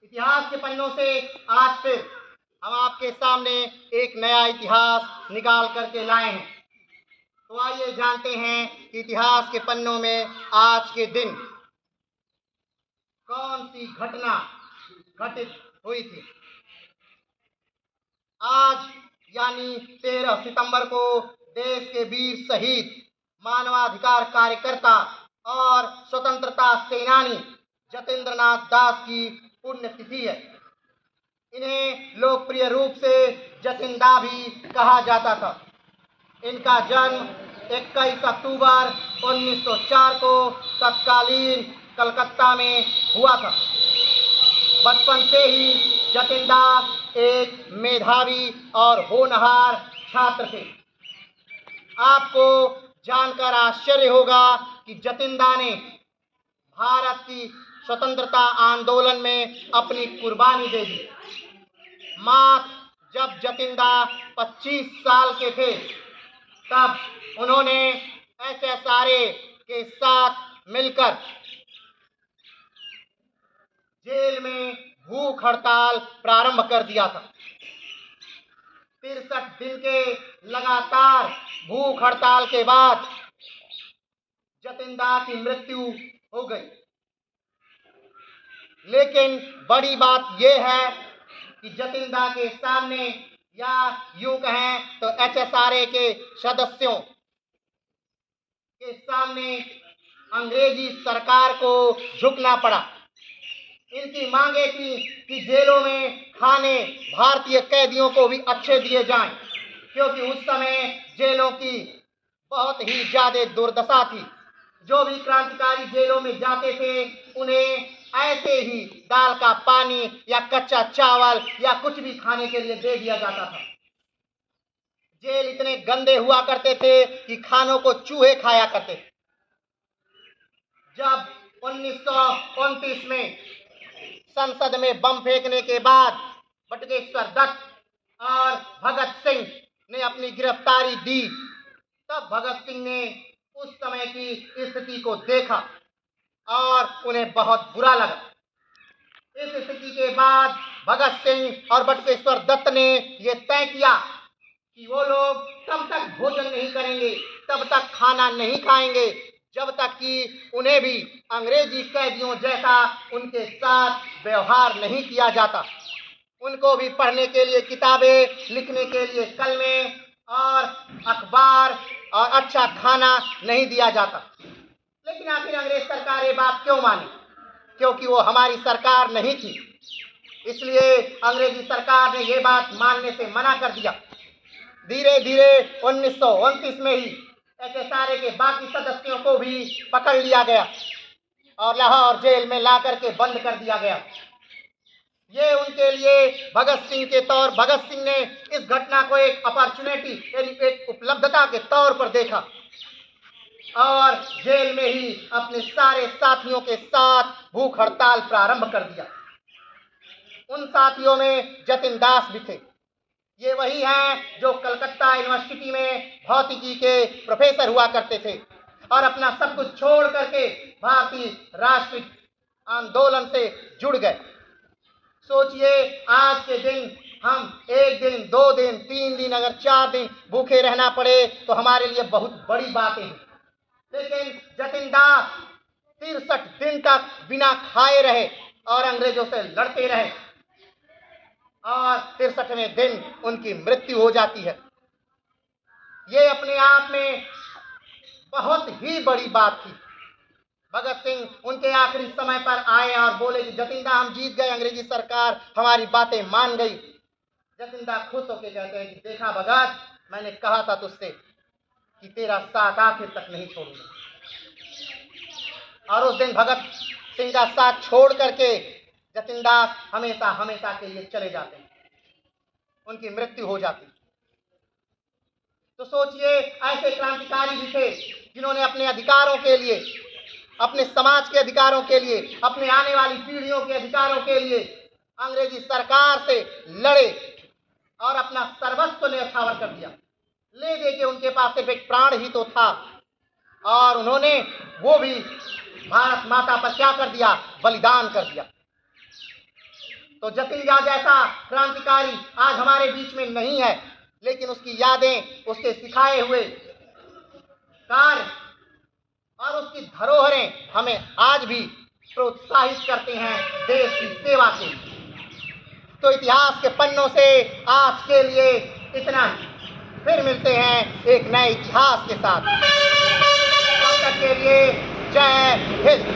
इतिहास के पन्नों से आज फिर हम आपके सामने एक नया इतिहास निकाल करके लाए हैं। तो आइए जानते हैं कि इतिहास के पन्नों में आज के दिन कौन सी घटना घटित हुई थी। आज यानी 13 सितंबर को देश के वीर शहीद, मानवाधिकार कार्यकर्ता और स्वतंत्रता सेनानी जतेंद्र नाथ दास की पुण्यतिथि है। इन्हें लोकप्रिय रूप से जतिंदा भी कहा जाता था। इनका जन्म 21 अक्टूबर 1904 को तत्कालीन कलकत्ता में हुआ था। बचपन से ही जतिंदा एक मेधावी और होनहार छात्र थे। आपको जानकर आश्चर्य होगा कि जतिंदा ने भारत की स्वतंत्रता आंदोलन में अपनी कुर्बानी दे दी। मात्र जब जतिंदा 25 साल के थे तब उन्होंने HSRA के साथ मिलकर जेल में भूख हड़ताल प्रारंभ कर दिया था। 63 दिन के लगातार भूख हड़ताल के बाद जतिंदा की मृत्यु हो गई। लेकिन बड़ी बात यह है कि जतिंदा के सामने, या यूं कहें तो HSRA के सदस्यों के सामने अंग्रेजी सरकार को झुकना पड़ा। इनकी मांगे थी कि जेलों में खाने भारतीय कैदियों को भी अच्छे दिए जाएं, क्योंकि उस समय जेलों की बहुत ही ज्यादा दुर्दशा थी। जो भी क्रांतिकारी जेलों में जाते थे उन्हें ऐसे ही दाल का पानी या कच्चा चावल या कुछ भी खाने के लिए दे दिया जाता था। जेल इतने गंदे हुआ करते थे कि खानों को चूहे खाया करते थे। जब 1929 में संसद में बम फेंकने के बाद बटुकेश्वर दत्त और भगत सिंह ने अपनी गिरफ्तारी दी, तब भगत सिंह ने उस समय की स्थिति को देखा और उन्हें बहुत बुरा लगा। इस स्थिति के बाद भगत सिंह और बटुकेश्वर दत्त ने यह तय किया कि वो लोग तब तक भोजन नहीं करेंगे, तब तक खाना नहीं खाएंगे, जब तक कि उन्हें भी अंग्रेजी कैदियों जैसा उनके साथ व्यवहार नहीं किया जाता। उनको भी पढ़ने के लिए किताबें, लिखने के लिए कलमे और अखबार और अच्छा खाना नहीं दिया जाता। लेकिन आखिर अंग्रेज सरकार ये बात क्यों मानी? क्योंकि वो हमारी सरकार नहीं थी। इसलिए अंग्रेजी सरकार ने ये बात मानने से मना कर दिया। धीरे धीरे 1929 में ही HSRA के बाकी सदस्यों को भी पकड़ लिया गया और लाहौर जेल में ला करके बंद कर दिया गया। ये उनके लिए भगत सिंह ने इस घटना को एक अपॉर्चुनिटी, एक उपलब्धता के तौर पर देखा और जेल में ही अपने सारे साथियों के साथ भूख हड़ताल प्रारंभ कर दिया। उन साथियों में जतिन दास भी थे। ये वही हैं जो कलकत्ता यूनिवर्सिटी में भौतिकी के प्रोफेसर हुआ करते थे और अपना सब कुछ छोड़ करके भारतीय राष्ट्रीय आंदोलन से जुड़ गए। सोचिए, आज के दिन हम 1 दिन, 2 दिन, 3 दिन, अगर 4 दिन भूखे रहना पड़े तो हमारे लिए बहुत बड़ी बातें हैं। लेकिन जतिन दास 63 दिन तक बिना खाए रहे और अंग्रेजों से लड़ते रहे और 63वें दिन उनकी मृत्यु हो जाती है। ये अपने आप में बहुत ही बड़ी बात थी। भगत सिंह उनके आखिरी समय पर आए और बोले कि जतिंदा, हम जीत गए, अंग्रेजी सरकार हमारी बातें मान गई। जतिंदा खुश होकर कहते हैं कि देखा भगत, मैंने कहा था तुझसे कि तेरा साथ आखिर तक नहीं छोड़ूंगा। और उस दिन भगत सिंह का साथ छोड़ करके जतिन दास हमेशा हमेशा के लिए चले जाते हैं, उनकी मृत्यु हो जाती। तो सोचिए, ऐसे क्रांतिकारी भी थे जिन्होंने अपने अधिकारों के लिए, अपने समाज के अधिकारों के लिए, अपने आने वाली पीढ़ियों के अधिकारों के लिए अंग्रेजी सरकार से लड़े और अपना सर्वस्व न्यौछावर कर दिया। ले दे के उनके पास सिर्फ एक प्राण ही तो था और उन्होंने वो भी भारत माता पर क्या कर दिया? बलिदान कर दिया। तो जतिया जैसा क्रांतिकारी आज हमारे बीच में नहीं है, लेकिन उसकी यादें, उसके सिखाए हुए कार्य और उसकी धरोहरें हमें आज भी प्रोत्साहित करते हैं देश की सेवा के लिए। तो इतिहास के पन्नों से आज के लिए इतना ही। फिर मिलते हैं एक नए इतिहास के साथ। तब तक के लिए जय हिंद।